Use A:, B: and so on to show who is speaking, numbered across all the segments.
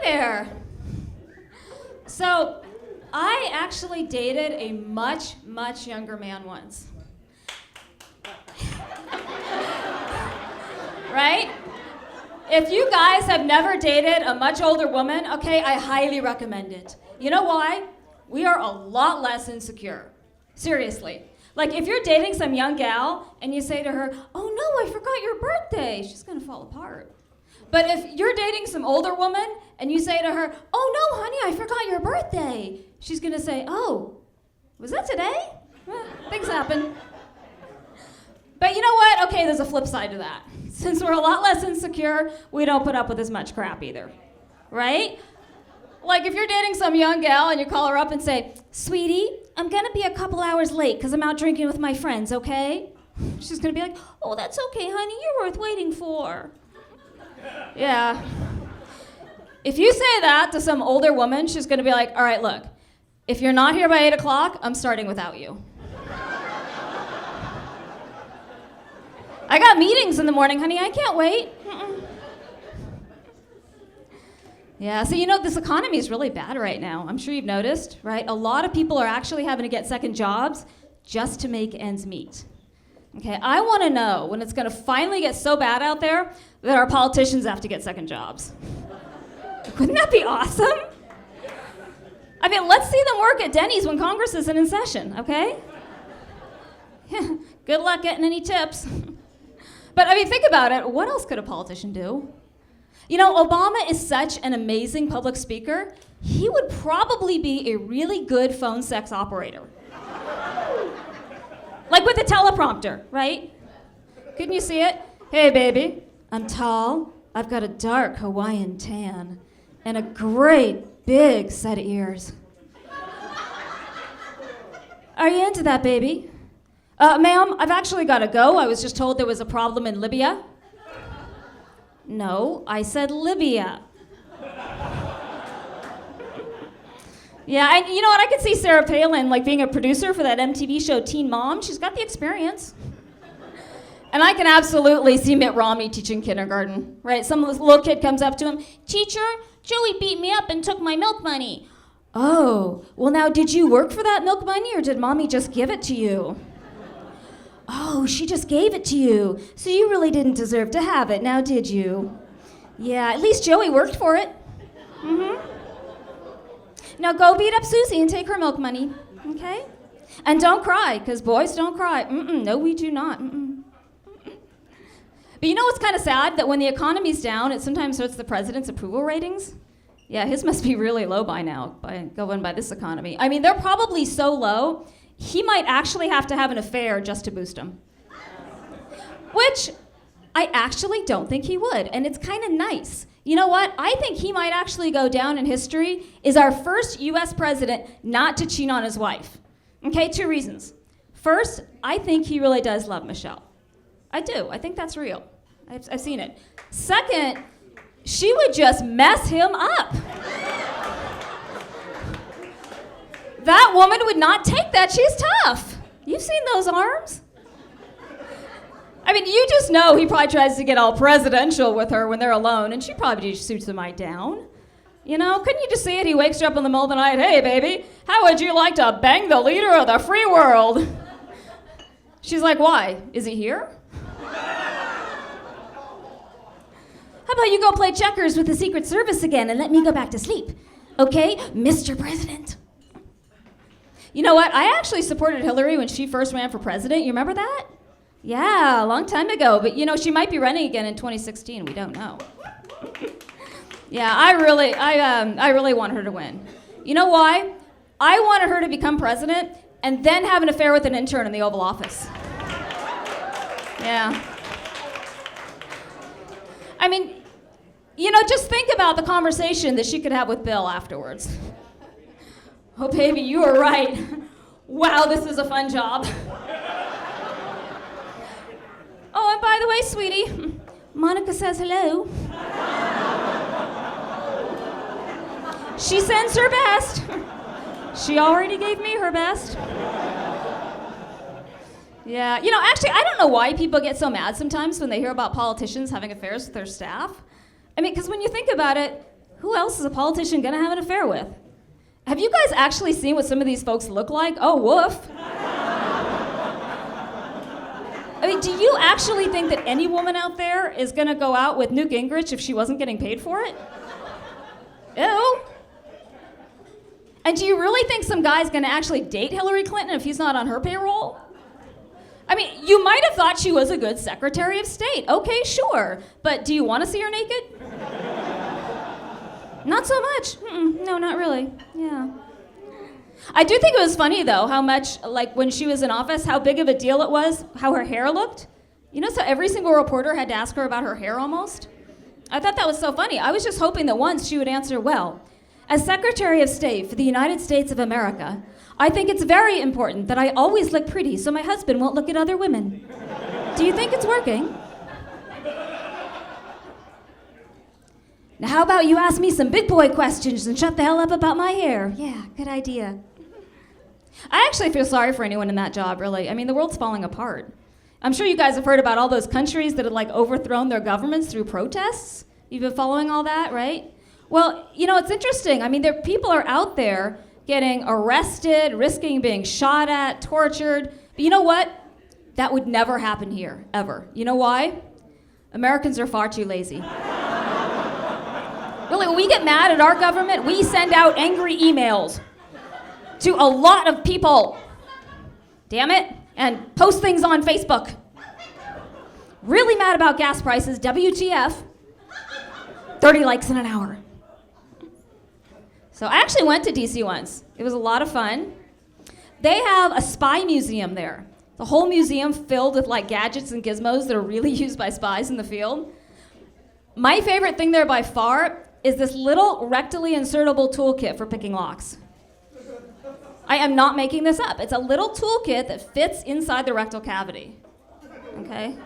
A: there. So, I actually dated a much, much younger man once. Right? If you guys have never dated a much older woman, okay, I highly recommend it. You know why? We are a lot less insecure. Seriously. Like, if you're dating some young gal and you say to her, oh no, I forgot your birthday, she's gonna fall apart. But if you're dating some older woman and you say to her, oh no, honey, I forgot your birthday, she's gonna say, oh, was that today? Things happen. But you know what? Okay, there's a flip side to that. Since we're a lot less insecure, we don't put up with as much crap either, right? Like if you're dating some young gal and you call her up and say, sweetie, I'm gonna be a couple hours late because I'm out drinking with my friends, okay? She's gonna be like, oh, that's okay, honey, you're worth waiting for. Yeah. If you say that to some older woman, she's gonna be like, all right, look, if you're not here by 8 o'clock, I'm starting without you. I got meetings in the morning, honey, I can't wait. Yeah, so you know, this economy is really bad right now. I'm sure you've noticed, right? A lot of people are actually having to get second jobs just to make ends meet. Okay, I want to know when it's going to finally get so bad out there that our politicians have to get second jobs. Wouldn't that be awesome? I mean, let's see them work at Denny's when Congress isn't in session, okay? Good luck getting any tips. But I mean, think about it. What else could a politician do? You know, Obama is such an amazing public speaker, he would probably be a really good phone sex operator. Like with a teleprompter, right? Couldn't you see it? Hey, baby, I'm tall, I've got a dark Hawaiian tan, and a great big set of ears. Are you into that, baby? Ma'am, I've actually got to go. I was just told there was a problem in Libya. No, I said Libya. Yeah, you know what? I could see Sarah Palin like being a producer for that MTV show Teen Mom. She's got the experience. And I can absolutely see Mitt Romney teaching kindergarten, right? Some little kid comes up to him, teacher, Joey beat me up and took my milk money. Oh, well now did you work for that milk money or did mommy just give it to you? Oh, she just gave it to you, so you really didn't deserve to have it, now did you? Yeah, at least Joey worked for it. Now go beat up Susie and take her milk money, okay? And don't cry, because boys don't cry. No, we do not. But you know what's kind of sad? That when the economy's down, it sometimes hurts the president's approval ratings. Yeah, his must be really low by now, going by this economy. I mean, they're probably so low, he might actually have to have an affair just to boost him. Which I actually don't think he would, and it's kind of nice. You know what? I think he might actually go down in history as our first US president not to cheat on his wife. Okay, 2 reasons. First, I think he really does love Michelle. I do. I think that's real. I've seen it. Second, she would just mess him up. That woman would not take that. She's tough. You've seen those arms. I mean, you just know he probably tries to get all presidential with her when they're alone, and she probably just shoots him right down. You know, couldn't you just see it? He wakes her up in the middle of the night, hey, baby, how would you like to bang the leader of the free world? She's like, why? Is he here? How about you go play checkers with the Secret Service again and let me go back to sleep? Okay, Mr. President. You know what? I actually supported Hillary when she first ran for president. You remember that? Yeah, a long time ago. But, you know, she might be running again in 2016. We don't know. Yeah, I really want her to win. You know why? I wanted her to become president and then have an affair with an intern in the Oval Office. Yeah. I mean, you know, just think about the conversation that she could have with Bill afterwards. Oh, baby, you were right. Wow, this is a fun job. Oh, and by the way, sweetie, Monica says hello. She sends her best. She already gave me her best. Yeah, you know, actually, I don't know why people get so mad sometimes when they hear about politicians having affairs with their staff. I mean, because when you think about it, Who else is a politician gonna have an affair with? Have you guys actually seen what some of these folks look like? Oh, woof. I mean, do you actually think that any woman out there is gonna go out with Newt Gingrich if she wasn't getting paid for it? Ew. And do you really think some guy's gonna actually date Hillary Clinton if he's not on her payroll? I mean, you might have thought she was a good Secretary of State. Okay, sure. But do you want to see her naked? Not so much. No, not really. Yeah. I do think it was funny, though, how much, like, when she was in office, how big of a deal it was, how her hair looked. You know, so every single reporter had to ask her about her hair almost? I thought that was so funny. I was just hoping that once she would answer, well, as Secretary of State for the United States of America, I think it's very important that I always look pretty so my husband won't look at other women. Do you think it's working? Now, how about you ask me some big boy questions and shut the hell up about my hair? Yeah, good idea. I actually feel sorry for anyone in that job, really. I mean, the world's falling apart. I'm sure you guys have heard about all those countries that had, like, overthrown their governments through protests. You've been following all that, right? Well, you know, it's interesting. I mean, people are out there getting arrested, risking being shot at, tortured. But you know what? That would never happen here, ever. You know why? Americans are far too lazy. Really, when we get mad at our government, we send out angry emails to a lot of people. Damn it. And post things on Facebook. Really mad about gas prices, WTF. 30 likes in an hour. So I actually went to DC once. It was a lot of fun. They have a spy museum there. The whole museum filled with, like, gadgets and gizmos that are really used by spies in the field. My favorite thing there by far is this little rectally insertable toolkit for picking locks. I am not making this up. It's a little toolkit that fits inside the rectal cavity. Okay?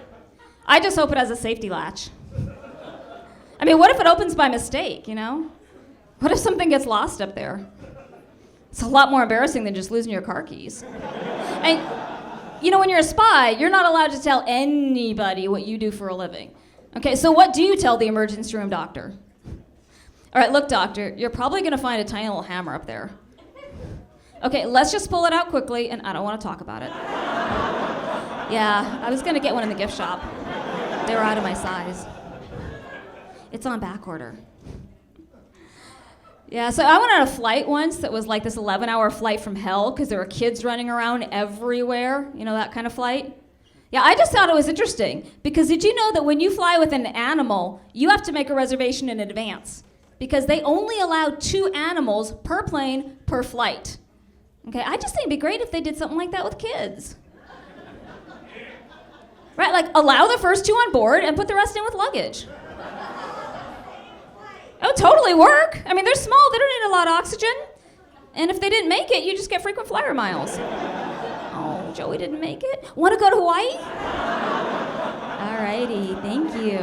A: I just hope it has a safety latch. I mean, what if it opens by mistake, you know? What if something gets lost up there? It's a lot more embarrassing than just losing your car keys. And, you know, when you're a spy, you're not allowed to tell anybody what you do for a living. Okay, so what do you tell the emergency room doctor? All right, look, doctor, you're probably going to find a tiny little hammer up there. Okay, let's just pull it out quickly, and I don't want to talk about it. Yeah, I was going to get one in the gift shop. They were out of my size. It's on back order. Yeah, so I went on a flight once that was like this 11-hour flight from hell because there were kids running around everywhere, you know, that kind of flight. Yeah, I just thought it was interesting because did you know that when you fly with an animal, you have to make a reservation in advance because they only allow 2 animals per plane per flight. Okay, I just think it'd be great if they did something like that with kids. Right, like allow the first 2 on board and put the rest in with luggage. It would totally work. I mean, they're small, they don't need a lot of oxygen. And if they didn't make it, you just get frequent flyer miles. Oh, Joey didn't make it? Want to go to Hawaii? All righty, thank you.